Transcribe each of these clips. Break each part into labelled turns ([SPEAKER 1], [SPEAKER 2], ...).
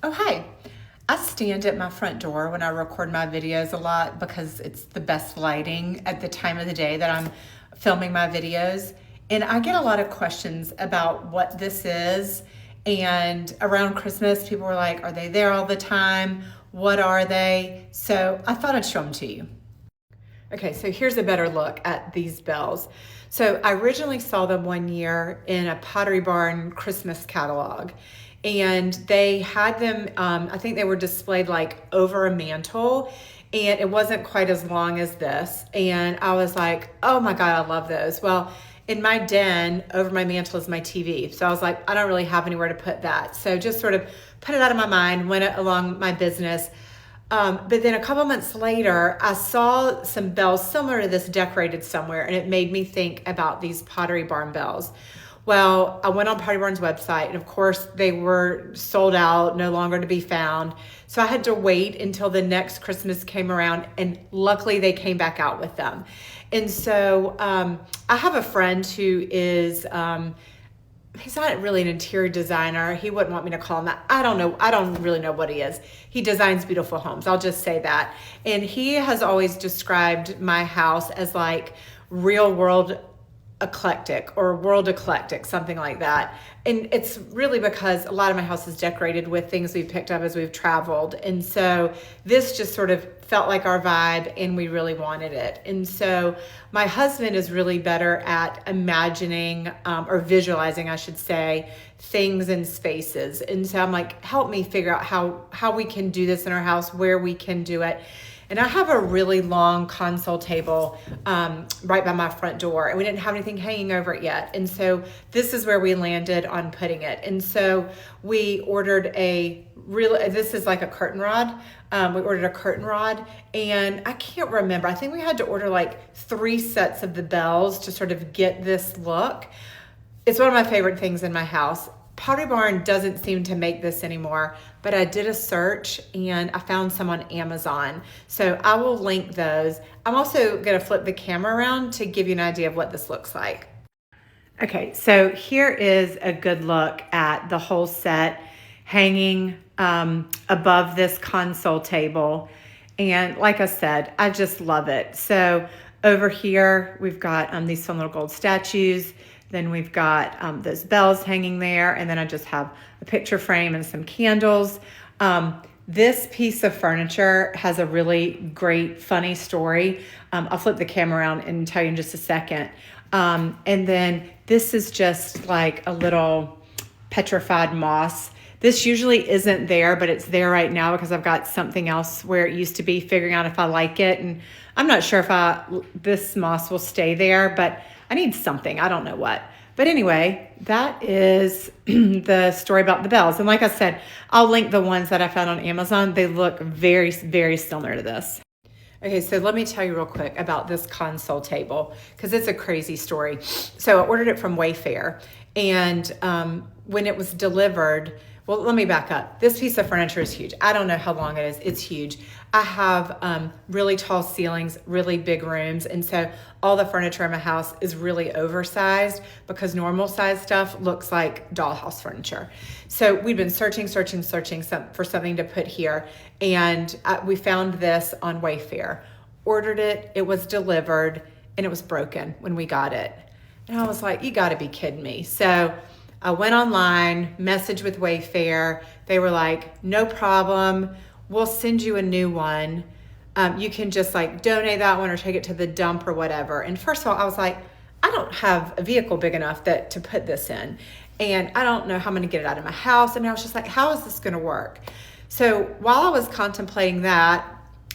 [SPEAKER 1] Oh, hi. I stand at my front door when I record my videos a lot because it's the best lighting at the time of the day that I'm filming my videos. And I get a lot of questions about what this is. And around Christmas, people were like, are they there all the time? What are they? So I thought I'd show them to you. Okay, so here's a better look at these bells. So I originally saw them one year in a Pottery Barn Christmas catalog, and they had them, I think they were displayed like over a mantle, and it wasn't quite as long as this. And I was like, oh my God, I love those. Well, in my den, over my mantle is my TV. So I was like, I don't really have anywhere to put that. So just sort of put it out of my mind, went along my business. But then a couple months later, I saw some bells similar to this decorated somewhere, and it made me think about these Pottery Barn bells. Well, I went on Pottery Barn's website, and of course, they were sold out, no longer to be found. So I had to wait until the next Christmas came around, and luckily they came back out with them. And so I have a friend who is he's not really an interior designer. He wouldn't want me to call him that. I don't know. I don't really know what he is. He designs beautiful homes. I'll just say that. And he has always described my house as like real world eclectic or world eclectic, something like that. And it's really because a lot of my house is decorated with things we've picked up as we've traveled. And so this just sort of felt like our vibe, and we really wanted it. And so my husband is really better at imagining or visualizing, I should say, things and spaces. And so I'm like, help me figure out how we can do this in our house, where we can do it. And I have a really long console table right by my front door, and we didn't have anything hanging over it yet. And so this is where we landed on putting it. And so we ordered this is like a curtain rod. We ordered a curtain rod, and I can't remember. I think we had to order like 3 sets of the bells to sort of get this look. It's one of my favorite things in my house. Pottery Barn doesn't seem to make this anymore, but I did a search and I found some on Amazon. So I will link those. I'm also going to flip the camera around to give you an idea of what this looks like. Okay, so here is a good look at the whole set hanging above this console table. And like I said, I just love it. So over here, we've got these fun little gold statues. Then we've got those bells hanging there. And then I just have a picture frame and some candles. This piece of furniture has a really great, funny story. I'll flip the camera around and tell you in just a second. And then this is just like a little petrified moss. This usually isn't there, but it's there right now because I've got something else where it used to be, figuring out if I like it. And I'm not sure if this moss will stay there, but I need something. I don't know what. But anyway, that is the story about the bells. And like I said, I'll link the ones that I found on Amazon. They look very, very similar to this. Okay, so let me tell you real quick about this console table because it's a crazy story. So I ordered it from Wayfair, and when it was delivered, well, let me back up. This piece of furniture is huge. I don't know how long it is. It's huge. I have really tall ceilings, really big rooms, and so all the furniture in my house is really oversized because normal size stuff looks like dollhouse furniture. So we've been searching for something to put here, and we found this on Wayfair. Ordered it, it was delivered, and it was broken when we got it. And I was like, you gotta be kidding me. So I went online, messaged with Wayfair. They were like, no problem. We'll send you a new one. You can just like donate that one or take it to the dump or whatever. And first of all, I was like, I don't have a vehicle big enough to put this in. And I don't know how I'm gonna get it out of my house. And I was just like, how is this gonna work? So while I was contemplating that,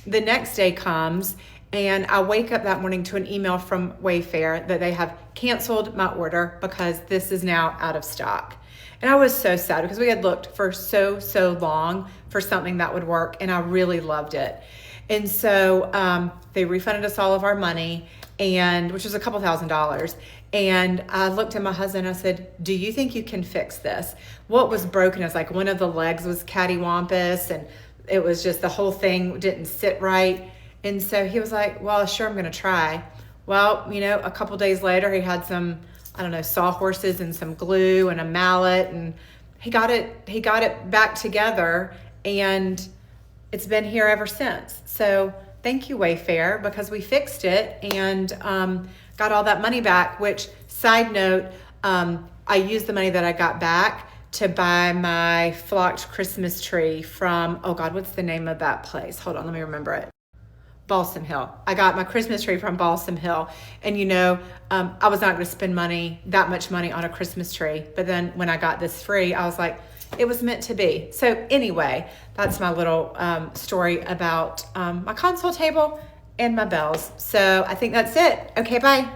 [SPEAKER 1] the next day comes, and I wake up that morning to an email from Wayfair that they have canceled my order because this is now out of stock. And I was so sad because we had looked for so long for something that would work, and I really loved it. And so they refunded us all of our money, and which was a couple $1,000s. And I looked at my husband and I said, do you think you can fix this? What was broken is like one of the legs was cattywampus, and it was just the whole thing didn't sit right. And so he was like, well, sure, I'm going to try. Well, a couple days later, he had some, I don't know, sawhorses and some glue and a mallet, and he got it back together, and it's been here ever since. So thank you, Wayfair, because we fixed it and got all that money back, which, side note, I used the money that I got back to buy my flocked Christmas tree from, oh God, what's the name of that place? Hold on, let me remember it. Balsam Hill. I got my Christmas tree from Balsam Hill. And I was not going to spend that much money on a Christmas tree. But then when I got this free, I was like, it was meant to be. So anyway, that's my little story about my console table and my bells. So I think that's it. Okay, bye.